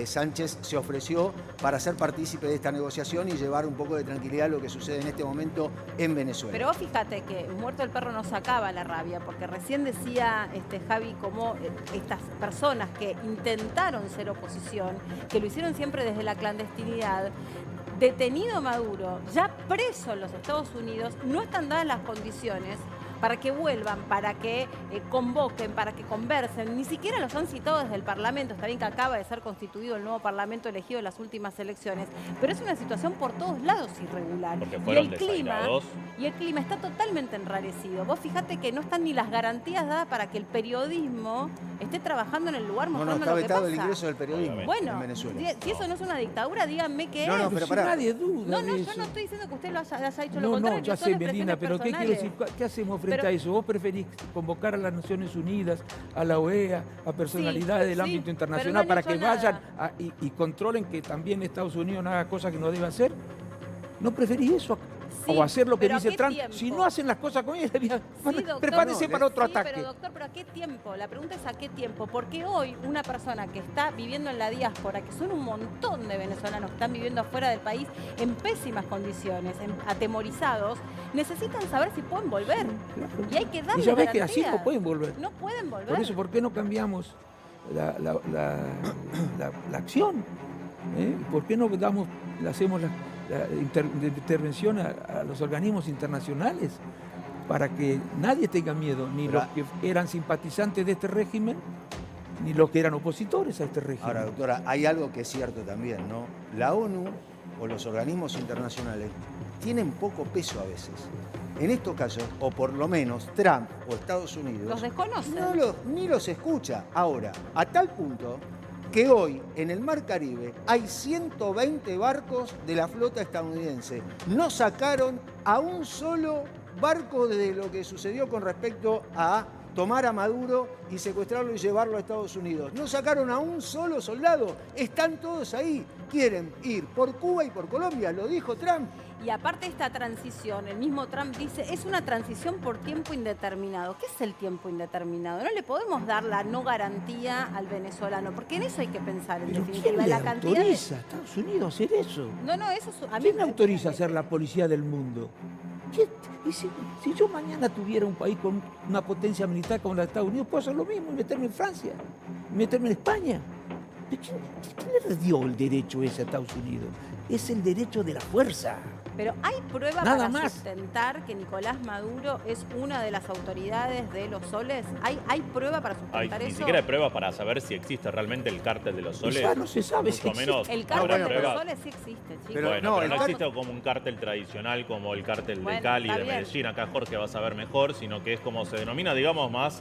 A: Sánchez se ofreció para ser partícipe de esta negociación y llevar un poco de tranquilidad a lo que sucede en este momento en Venezuela.
B: Pero vos fíjate que muerto el perro no sacaba la rabia, porque recién decía Javi cómo estas personas que intentaron ser oposición, que lo hicieron siempre desde la clandestinidad, detenido Maduro, ya preso en los Estados Unidos, no están dadas las condiciones para que vuelvan, para que convoquen, para que conversen. Ni siquiera los han citado desde el Parlamento. Está bien que acaba de ser constituido el nuevo Parlamento elegido en las últimas elecciones, pero es una situación por todos lados irregular.
C: Porque fueron
B: y el clima está totalmente enrarecido. Vos fíjate que no están ni las garantías dadas para que el periodismo esté trabajando en el lugar mostrando
A: está
B: lo que
A: vetado
B: pasa.
A: el ingreso del periodismo
B: Bueno,
A: en Venezuela.
B: si eso no es una dictadura, díganme qué
A: No,
B: es.
A: no, pero
E: Si
A: pará.
E: nadie duda
B: No,
E: de
B: yo
E: eso.
B: no estoy diciendo que usted lo haya dicho lo
E: No,
B: contrario.
E: no, ya
B: son
E: sé,
B: expresiones
E: Melina, pero ¿qué quiero decir?
B: personales.
E: ¿Qué hacemos frente
B: Pero-
E: a eso? ¿Vos preferís convocar a las Naciones Unidas, a la OEA, a personalidades del
B: sí,
E: ámbito
B: pero
E: internacional
B: no han
E: para
B: hecho
E: que
B: nada.
E: vayan y controlen que también Estados Unidos no haga cosas que no debe hacer? ¿No preferís eso?
B: Sí,
E: ¿O hacer lo que
B: pero ¿a
E: dice
B: qué
E: Trump?
B: tiempo?
E: Si no hacen las cosas con ellos,
B: Doctor.
E: prepárese para otro
B: Sí,
E: ataque.
B: pero doctor, ¿pero a qué tiempo? La pregunta es ¿a qué tiempo? Porque hoy una persona que está viviendo en la diáspora, que son un montón de venezolanos que están viviendo afuera del país en pésimas condiciones, atemorizados, necesitan saber si pueden volver.
E: Claro.
B: Y hay que darles
E: Y ya ves que así
B: garantías.
E: no pueden volver.
B: No pueden volver.
E: Por eso, ¿por qué no cambiamos la acción? ¿Por qué no hacemos la intervención a los organismos internacionales para que nadie tenga miedo, ni
A: Pero-
E: los que eran simpatizantes de este régimen, ni los que eran opositores a este régimen?
A: Ahora, doctora, hay algo que es cierto también, ¿no? La ONU o los organismos internacionales tienen poco peso a veces. En estos casos, o por lo menos Trump o Estados Unidos,
B: Los desconocen.
A: ni los escucha. Ahora, a tal punto que hoy en el Mar Caribe hay 120 barcos de la flota estadounidense. No sacaron a un solo barco de lo que sucedió con respecto a tomar a Maduro y secuestrarlo y llevarlo a Estados Unidos. No sacaron a un solo soldado. Están todos ahí. Quieren ir por Cuba y por Colombia, lo dijo Trump.
B: Y aparte esta transición, el mismo Trump dice, es una transición por tiempo indeterminado. ¿Qué es el tiempo indeterminado? No le podemos dar la no garantía al venezolano, porque en eso hay que pensar, en
E: ¿Pero
B: definitiva.
E: quién le
B: La cantidad de...
E: autoriza a Estados Unidos a hacer eso?
B: No, eso es... A mí
E: ¿Quién autoriza a ser la policía del mundo? Y si yo mañana tuviera un país con una potencia militar como la de Estados Unidos, puedo hacer lo mismo y meterme en Francia, y meterme en España. ¿Quién le dio el derecho ese a Estados Unidos? Es el derecho de la fuerza.
B: Pero hay prueba
E: Nada
B: para
E: más.
B: sustentar que Nicolás Maduro es una de las autoridades de los soles. ¿Hay prueba para sustentar
C: Ni
B: eso?
C: siquiera hay pruebas para saber si existe realmente el cártel de los soles.
E: Ya no se sabe si
C: Mucho menos
B: El
C: habrá
B: cártel de los
C: pruebas.
B: soles sí existe, chicos.
A: Pero
C: Bueno,
A: no,
C: pero
A: el
C: no
A: cártel-
C: existe como un cártel tradicional como el cártel
B: Bueno,
C: de Cali,
B: está
C: de
B: bien.
C: Medellín. Acá Jorge va a saber mejor, sino que es como se denomina, digamos, más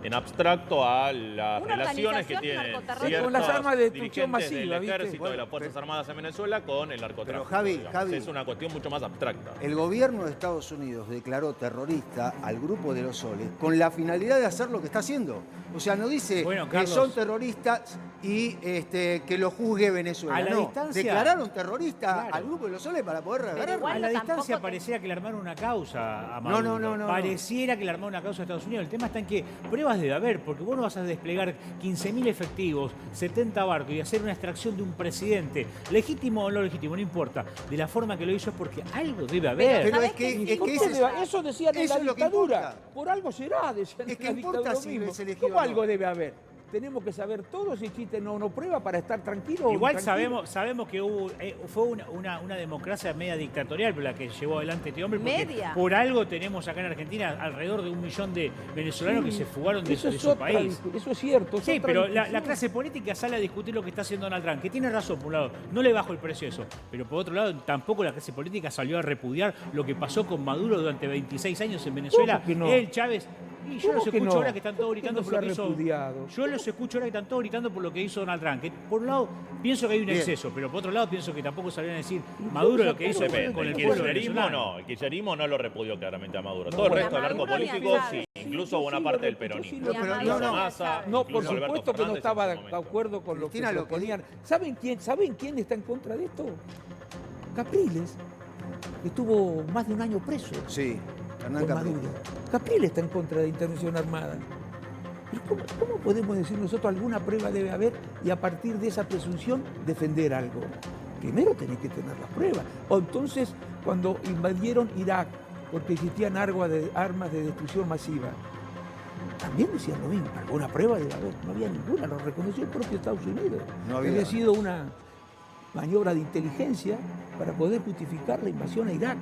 C: en abstracto a las
B: Una
C: relaciones que
B: organización
C: tienen
B: narcoterrorista.
E: Con las armas de destrucción
C: dirigentes
E: masiva,
C: del
E: ¿viste?
C: ejército, de
A: Bueno,
C: las Fuerzas
A: pero-
C: Armadas en Venezuela con el narcotráfico.
A: Javi,
C: digamos.
A: Javi.
C: Es una cuestión mucho más abstracta.
A: El gobierno de Estados Unidos declaró terrorista al grupo de los soles con la finalidad de hacer lo que está haciendo. O sea, no dice
D: Bueno,
A: que
D: Carlos.
A: son terroristas y que lo juzgue Venezuela.
D: A la
A: no,
D: distancia-
A: declararon terrorista
D: Claro.
A: al grupo de los soles para poder agarrarlo.
B: igual
D: A la
B: tampoco
D: distancia
B: te-
D: pareciera que le armaron una causa a
A: No,
D: Maduro.
A: no.
D: Pareciera que le armaron una causa a Estados Unidos. El tema está en que pruebas debe haber, porque vos no vas a desplegar 15.000 efectivos, 70 barcos y hacer una extracción de un presidente, legítimo o no legítimo, no importa. De la forma que lo hizo es porque algo debe haber.
A: Pero
B: ¿sabés
A: es que,
B: qué?
A: es que
E: Eso decían en
A: eso
E: la
A: es lo que
E: dictadura.
A: importa.
E: Por algo será, decían
A: Es
E: en
A: que
E: la
A: importa
E: dictadura
A: si
E: mismo.
A: es elegido
E: ¿Cómo
A: o no?
E: algo debe haber? tenemos que saber todo si existe o no prueba para estar tranquilos.
D: Igual sabemos que fue una democracia media dictatorial la que llevó adelante este hombre.
B: Media.
D: Por algo tenemos acá en Argentina alrededor de 1 millón de venezolanos que se fugaron de su país.
E: Eso es cierto.
D: Sí, pero la clase política sale a discutir lo que está haciendo Donald Trump, que tiene razón, por un lado, no le bajo el precio a eso, pero por otro lado, tampoco la clase política salió a repudiar lo que pasó con Maduro durante 26 años en Venezuela.
E: ¿Cómo que no?
D: Él, Chávez. Y yo los escucho ahora que están todos gritando por lo que hizo.
E: Repudiado?
D: Yo los escucho ahora que están todos gritando por lo que hizo Donald Trump. Que por un lado pienso que hay un exceso, pero por otro lado pienso que tampoco salieron a decir Maduro lo que hizo con el pueblo venezolano.
C: El kirchnerismo no lo repudió claramente a Maduro.
E: No,
C: Todo el
E: ni a
C: resto del arco
B: Maduro ni a
C: político,
B: Chávez.
C: sí. Incluso buena parte del peronismo.
B: Ni a Maduro ni a Chávez.
E: No, por
C: incluso Alberto
E: supuesto que no
C: Fernández
E: estaba
C: en
E: de
C: su momento.
E: acuerdo con lo que
A: Cristina, lo que
E: proponían. ¿Saben quién está en contra de esto? Capriles, que estuvo más de un año preso
A: Sí, Hernán
E: con
A: Capriles.
E: Maduro. Capriles está en contra de la intervención armada. Pero ¿cómo podemos decir nosotros alguna prueba debe haber y a partir de esa presunción defender algo? Primero tenés que tener las pruebas. O entonces, cuando invadieron Irak, porque existían armas de destrucción masiva, también decían lo mismo. Alguna prueba debe haber. No había ninguna, lo reconoció el propio Estados Unidos.
A: No había.
E: Había sido una maniobra de inteligencia para poder justificar la invasión a Irak.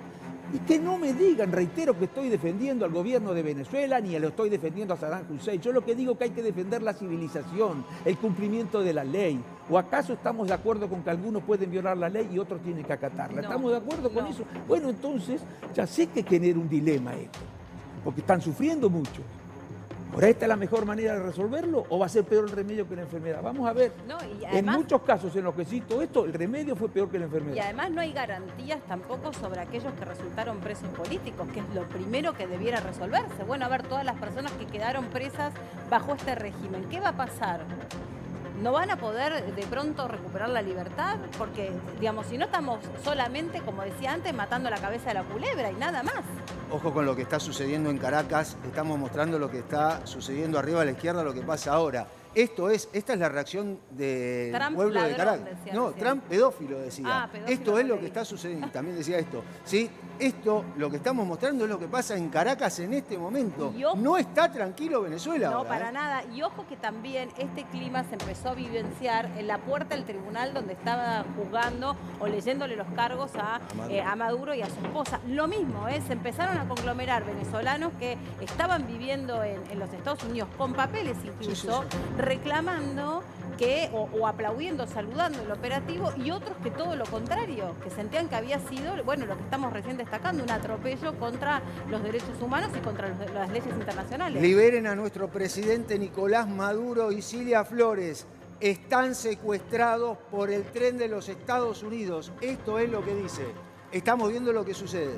E: Y que no me digan, reitero, que estoy defendiendo al gobierno de Venezuela ni lo estoy defendiendo a Saddam Hussein. Yo lo que digo es que hay que defender la civilización, el cumplimiento de la ley. ¿O acaso estamos de acuerdo con que algunos pueden violar la ley y otros tienen que acatarla?
B: No,
E: ¿Estamos de acuerdo con
B: no.
E: eso? Bueno, entonces ya sé que genera un dilema esto, porque están sufriendo mucho. ¿Ahora esta es la mejor manera de resolverlo o va a ser peor el remedio que la enfermedad? Vamos a ver.
B: No, y
E: En
B: además,
E: muchos casos en los que cito esto, el remedio fue peor que la
B: y
E: enfermedad.
B: además no hay garantías tampoco sobre aquellos que resultaron presos políticos, que es lo primero que debiera resolverse. Bueno, a ver, todas las personas que quedaron presas bajo este régimen, ¿qué va a pasar? ¿No van a poder de pronto recuperar la libertad? Porque, digamos, si no estamos solamente, como decía antes, matando la cabeza de la culebra y nada más.
A: Ojo con lo que está sucediendo en Caracas. Estamos mostrando lo que está sucediendo arriba a la izquierda, lo que pasa ahora. Esta es la reacción del
B: Trump
A: pueblo de
B: ladrón,
A: Caracas.
B: decía
A: No,
B: recién.
A: Trump pedófilo decía.
B: Ah, pedófilo
A: esto es lo
B: leí.
A: que está sucediendo. También decía esto. ¿Sí? Esto, lo que estamos mostrando es lo que pasa en Caracas en este momento.
B: Y ojo-
A: No está tranquilo Venezuela
B: No,
A: ahora,
B: para nada. Y ojo que también este clima se empezó a vivenciar en la puerta del tribunal donde estaba juzgando o leyéndole los cargos a Maduro y a su esposa. Lo mismo, se empezaron a conglomerar venezolanos que estaban viviendo en los Estados Unidos con papeles incluso, reclamando que, o aplaudiendo, saludando el operativo, y otros que todo lo contrario, que sentían que había sido, bueno, lo que estamos recién destacando, un atropello contra los derechos humanos y contra las leyes internacionales.
A: Liberen a nuestro presidente Nicolás Maduro y Cilia Flores. Están secuestrados por el tren de los Estados Unidos. Esto es lo que dice. Estamos viendo lo que sucede.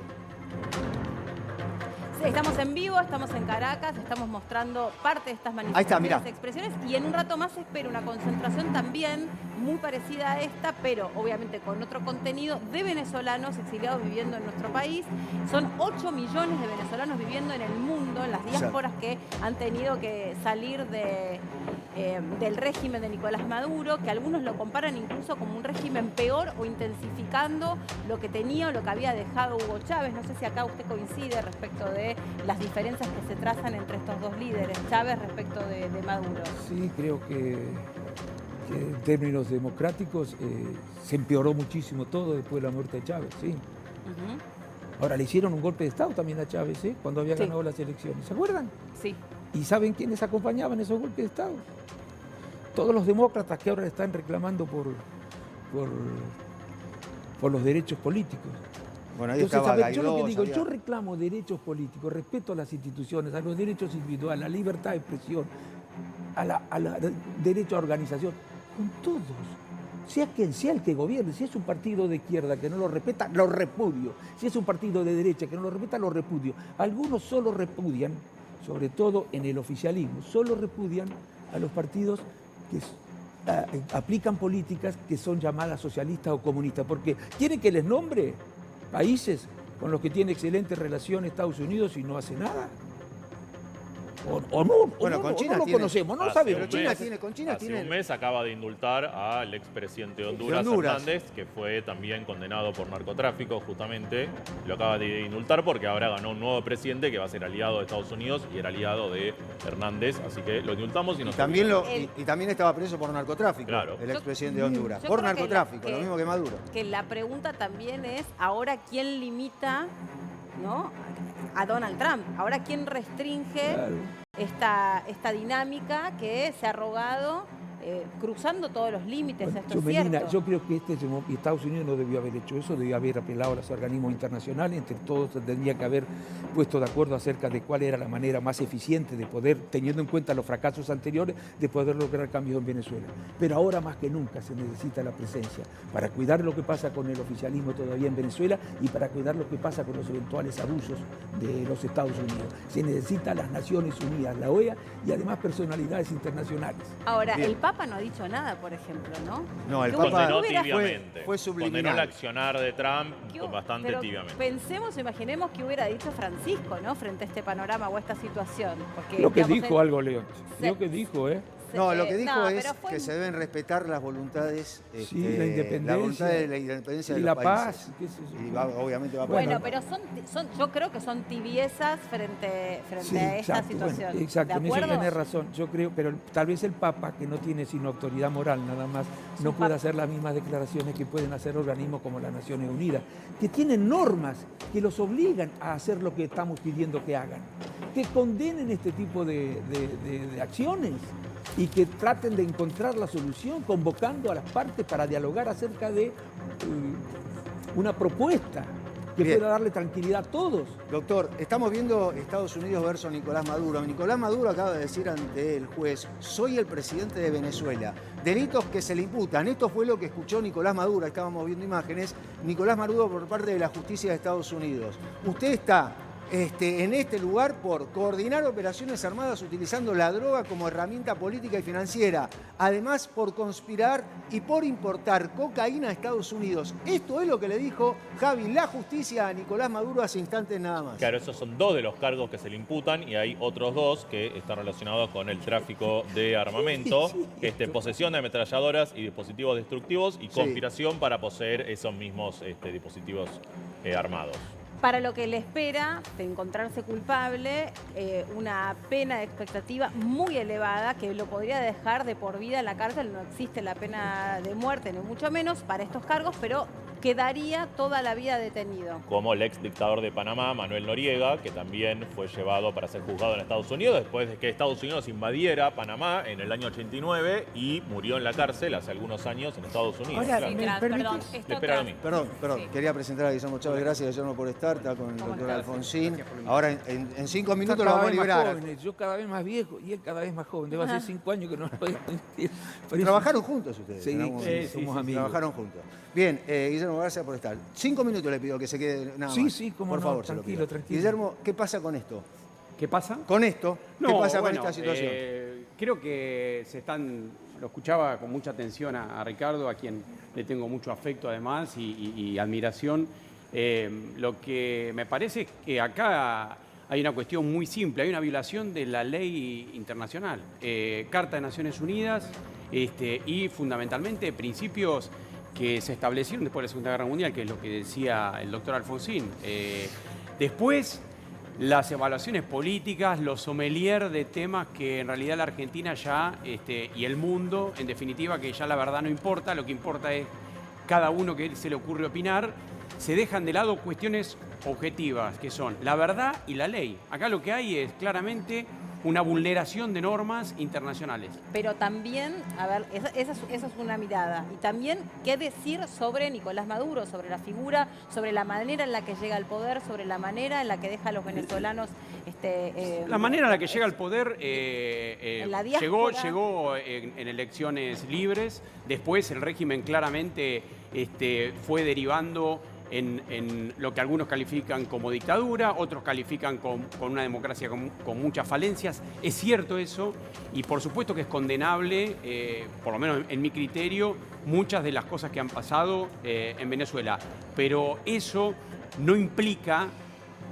B: Estamos en vivo, estamos en Caracas, estamos mostrando parte de estas
A: Ahí está,
B: manifestaciones,
A: mirá.
B: expresiones, y en un rato más se espera una concentración también muy parecida a esta, pero obviamente con otro contenido, de venezolanos exiliados viviendo en nuestro país. Son 8 millones de venezolanos viviendo en el mundo, en las diásporas que han tenido que salir del régimen de Nicolás Maduro, que algunos lo comparan incluso como un régimen peor o intensificando lo que tenía o lo que había dejado Hugo Chávez. No sé si acá usted coincide respecto de las diferencias que se trazan entre estos dos líderes, Chávez respecto de Maduro.
E: Sí, creo que en términos democráticos se empeoró muchísimo todo después de la muerte de Chávez, sí. Ahora, le hicieron un golpe de Estado también a Chávez, cuando había
B: Sí.
E: ganado las elecciones, ¿se acuerdan?
B: Sí.
E: ¿Y saben quiénes acompañaban esos golpes de Estado? Todos los demócratas que ahora están reclamando por los derechos políticos.
A: Bueno, ahí
E: Entonces,
A: estaba
E: a ver, yo lo
A: Guaidó,
E: que digo,
A: había-
E: yo reclamo derechos políticos, respeto a las instituciones, a los derechos individuales, a la libertad de expresión, al derecho a organización, con todos. Sea quien sea el que gobierne, si es un partido de izquierda que no lo respeta, lo repudio. Si es un partido de derecha que no lo respeta, lo repudio. Algunos solo repudian, sobre todo en el oficialismo, solo repudian a los partidos que aplican políticas que son llamadas socialistas o comunistas, porque quieren que les nombre países con los que tiene excelente relación Estados Unidos y no hace nada. O no,
A: Bueno, con China
E: no lo
A: tiene-
E: conocemos, no
C: Hace
E: sabemos.
C: un
A: China
C: mes-
A: tiene- con China
C: hace
A: tiene-
C: un mes acaba de indultar al expresidente de Honduras, Hernández, que fue también condenado por narcotráfico, justamente. Lo acaba de indultar porque ahora ganó un nuevo presidente que va a ser aliado de Estados Unidos y era aliado de Hernández. Así que lo indultamos y nos
A: También
B: El-
A: y también estaba preso por narcotráfico,
C: Claro.
A: el expresidente de Honduras.
B: Yo
A: Por
B: creo que
A: narcotráfico, lo mismo que Maduro.
B: Que la pregunta también es, ahora quién limita, ¿no?, a Donald Trump. Ahora quién restringe esta dinámica que se ha rogado, cruzando todos los límites, esto es
E: Melina,
B: cierto.
E: yo creo que Estados Unidos no debió haber hecho eso, debió haber apelado a los organismos internacionales, entre todos se tendría que haber puesto de acuerdo acerca de cuál era la manera más eficiente de poder, teniendo en cuenta los fracasos anteriores, de poder lograr cambios en Venezuela. Pero ahora más que nunca se necesita la presencia para cuidar lo que pasa con el oficialismo todavía en Venezuela y para cuidar lo que pasa con los eventuales abusos de los Estados Unidos. Se necesita las Naciones Unidas, la OEA y además personalidades internacionales.
B: Ahora,
A: Bien.
B: el Papa no ha dicho nada, por ejemplo, ¿no?
A: No, el
B: ¿Qué
A: Papa
C: Condenó
B: hubiera-
C: tibiamente.
A: fue subliminal.
C: Condenó el accionar de Trump
B: ¿Qué-
C: bastante
B: pero
C: tibiamente.
B: Pensemos, imaginemos qué hubiera dicho Francisco, ¿no?, frente a este panorama o a esta situación. Porque,
E: Lo que
B: digamos,
E: dijo algo, León.
B: se-
E: Lo que dijo, ¿eh?
A: No, lo que dijo
B: no,
A: es
B: pero fue-
A: que se deben respetar las voluntades,
E: Sí, la independencia.
A: la voluntad de la independencia
E: Y
A: de
E: la
A: los
E: paz,
A: países.
E: qué sé yo.
A: Y obviamente va por
B: Bueno,
A: ahí.
B: pero yo creo que son tibiezas frente
E: Sí,
B: a esta
E: exacto,
B: situación.
E: bueno, exacto,
B: ¿De
E: en eso
B: acuerdo?
E: tenés razón. Yo creo, pero tal vez el Papa, que no tiene sino autoridad moral nada más, no
B: un
E: puede
B: papa.
E: hacer las mismas declaraciones que pueden hacer organismos como las Naciones Unidas, que tienen normas que los obligan a hacer lo que estamos pidiendo que hagan, que condenen este tipo de acciones y que traten de encontrar la solución convocando a las partes para dialogar acerca de una propuesta que
A: Bien.
E: pueda darle tranquilidad a todos.
A: Doctor, estamos viendo Estados Unidos versus Nicolás Maduro. Nicolás Maduro acaba de decir ante el juez, soy el presidente de Venezuela. Delitos que se le imputan. Esto fue lo que escuchó Nicolás Maduro. Estábamos viendo imágenes. Nicolás Maduro por parte de la justicia de Estados Unidos. Usted está en este lugar por coordinar operaciones armadas utilizando la droga como herramienta política y financiera. Además, por conspirar y por importar cocaína a Estados Unidos. Esto es lo que le dijo Javi, la justicia, a Nicolás Maduro hace instantes nada más.
C: Claro, esos son dos de los cargos que se le imputan y hay otros dos que están relacionados con el tráfico de armamento, posesión de ametralladoras y dispositivos destructivos y
A: Sí.
C: conspiración para poseer esos mismos dispositivos armados.
B: Para lo que le espera de encontrarse culpable, una pena de expectativa muy elevada que lo podría dejar de por vida en la cárcel. No existe la pena de muerte, ni mucho menos para estos cargos, pero quedaría toda la vida detenido.
C: Como el ex dictador de Panamá, Manuel Noriega, que también fue llevado para ser juzgado en Estados Unidos después de que Estados Unidos invadiera Panamá en el año 89 y murió en la cárcel hace algunos años en Estados Unidos.
E: Ahora,
C: Claro.
E: ¿me
B: Perdón,
E: permitís?
B: esto
C: Espera a mí.
A: Perdón,
B: Sí.
A: quería presentar a Guillermo Chávez. Gracias, Guillermo, por estar. Está con el
B: ¿Cómo
A: doctor
B: estás?
A: Alfonsín. Ahora en 5 minutos lo
E: Cada
A: vamos a
E: vez más
A: liberar.
E: jóvenes, yo cada vez más viejo y él cada vez más joven. Debe hacer 5 años que no lo voy a mentir. Por eso-
A: ¿Trabajaron juntos ustedes?
E: Sí,
A: en algún momento?
E: sí, somos amigos.
A: Trabajaron juntos. Bien, Guillermo, gracias por estar. 5 minutos le pido que se quede nada
E: Sí,
A: más.
E: sí, cómo
A: por
E: no,
A: favor, se lo
E: tranquilo,
A: pido.
E: tranquilo.
A: Guillermo, ¿qué pasa con esto?
F: ¿Qué pasa?
A: Con esto, ¿qué pasa con esta situación?
F: Creo que lo escuchaba con mucha atención a Ricardo, a quien le tengo mucho afecto además y admiración. Lo que me parece es que acá hay una cuestión muy simple, hay una violación de la ley internacional, Carta de Naciones Unidas y fundamentalmente principios que se establecieron después de la Segunda Guerra Mundial, que es lo que decía el doctor Alfonsín. Después, las evaluaciones políticas, los sommelier de temas que en realidad la Argentina ya, y el mundo, en definitiva, que ya la verdad no importa, lo que importa es cada uno que se le ocurre opinar, se dejan de lado cuestiones objetivas, que son la verdad y la ley. Acá lo que hay es claramente una vulneración de normas internacionales.
B: Pero también, a ver, esa es una mirada. Y también, ¿qué decir sobre Nicolás Maduro, sobre la figura, sobre la manera en la que llega al poder, sobre la manera en la que deja a los venezolanos...
F: La manera en la que llega al poder
B: la diáspora.
F: llegó en elecciones libres, después el régimen claramente fue derivando en lo que algunos califican como dictadura, otros califican con una democracia con muchas falencias. Es cierto eso, y por supuesto que es condenable, por lo menos en mi criterio, muchas de las cosas que han pasado en Venezuela. Pero eso no implica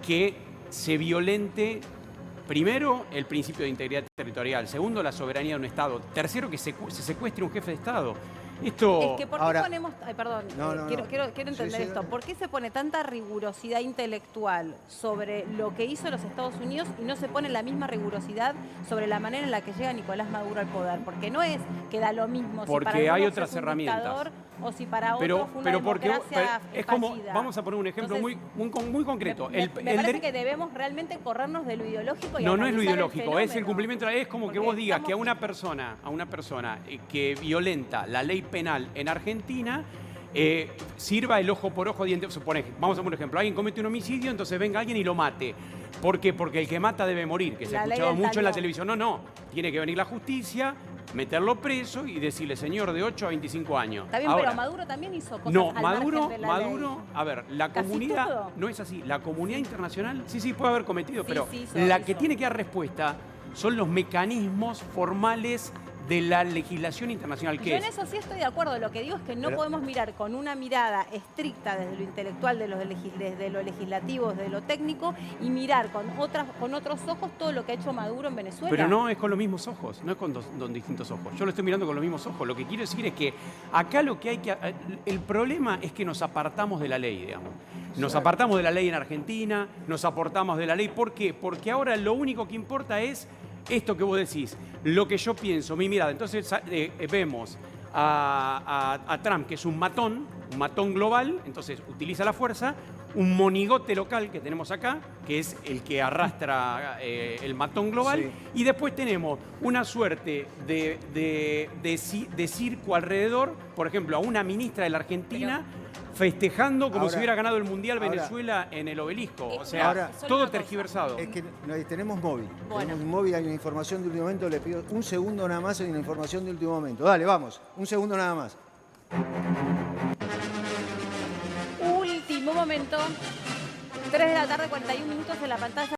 F: que se violente Primero, el principio de integridad territorial. Segundo, la soberanía de un Estado. Tercero, que se secuestre un jefe de Estado. Esto...
B: Es que ¿por qué
A: Ahora-
B: ponemos... Ay, perdón,
A: No.
B: quiero entender
A: Sí,
B: esto.
A: dale.
B: ¿Por qué se pone tanta rigurosidad intelectual sobre lo que hizo los Estados Unidos y no se pone la misma rigurosidad sobre la manera en la que llega Nicolás Maduro al poder? Porque no es que da lo mismo si
F: Porque
B: para
F: hay
B: algunos
F: otras
B: es un
F: herramientas.
B: dictador o si para
F: Pero
B: otros fue una
F: porque
B: democracia
F: es como,
B: fallida.
F: vamos a poner un ejemplo
B: Entonces,
F: muy concreto.
B: Me parece que debemos realmente corrernos de lo ideológico y
F: No, no es lo
B: analizar el
F: ideológico, es el
B: fenómeno.
F: cumplimiento. Es como que
B: Porque
F: vos digas
B: estamos-
F: que a una persona que violenta la ley penal en Argentina sirva el ojo por ojo, diente. Vamos a poner un ejemplo. Alguien comete un homicidio, entonces venga alguien y lo mate. ¿Por qué? Porque el que mata debe morir, que se ha
B: La ley
F: escuchado
B: del
F: mucho en la
B: talión.
F: televisión. No. Tiene que venir la justicia, meterlo preso y decirle, señor, de 8 a 25 años.
B: Está bien,
F: Ahora,
B: pero Maduro también hizo cosas
F: no,
B: al
F: Maduro,
B: margen de la ley.
F: a ver, la
B: ¿Casi
F: comunidad,
B: todo?
F: no es así, la comunidad internacional, sí, puede haber cometido,
B: Sí,
F: pero
B: sí, hizo,
F: la que
B: hizo.
F: tiene que dar respuesta son los mecanismos formales de la legislación internacional,
B: Yo
F: que
B: en
F: es...
B: eso sí estoy de acuerdo. Lo que digo es que no
A: Pero-
B: podemos mirar con una mirada estricta desde lo intelectual, desde lo legislativo, desde lo técnico, y mirar con otros ojos todo lo que ha hecho Maduro en Venezuela.
F: Pero no es con los mismos ojos, no es con distintos ojos. Yo lo estoy mirando con los mismos ojos. Lo que quiero decir es que acá lo que hay que... El problema es que nos apartamos de la ley, digamos. Nos apartamos de la ley en Argentina, nos apartamos de la ley. ¿Por qué? Porque ahora lo único que importa es esto que vos decís, lo que yo pienso, mi mirada. Entonces vemos a Trump, que es un matón global, entonces utiliza la fuerza, un monigote local que tenemos acá, que es el que arrastra el matón global,
A: Sí.
F: y después tenemos una suerte de circo alrededor, por ejemplo, a una ministra de la Argentina festejando como
A: Ahora-
F: si hubiera ganado el Mundial
A: ahora-
F: Venezuela en el obelisco. O sea,
A: Ahora-
B: Solo
F: todo
B: una cosa.
F: tergiversado.
A: Es que tenemos móvil.
B: Bueno.
A: Tenemos un móvil, hay una información de último momento. Le pido un segundo nada más, hay una información de último momento. Dale, vamos. Un segundo nada más.
B: Último momento. 3 de la tarde, 41 minutos en la pantalla.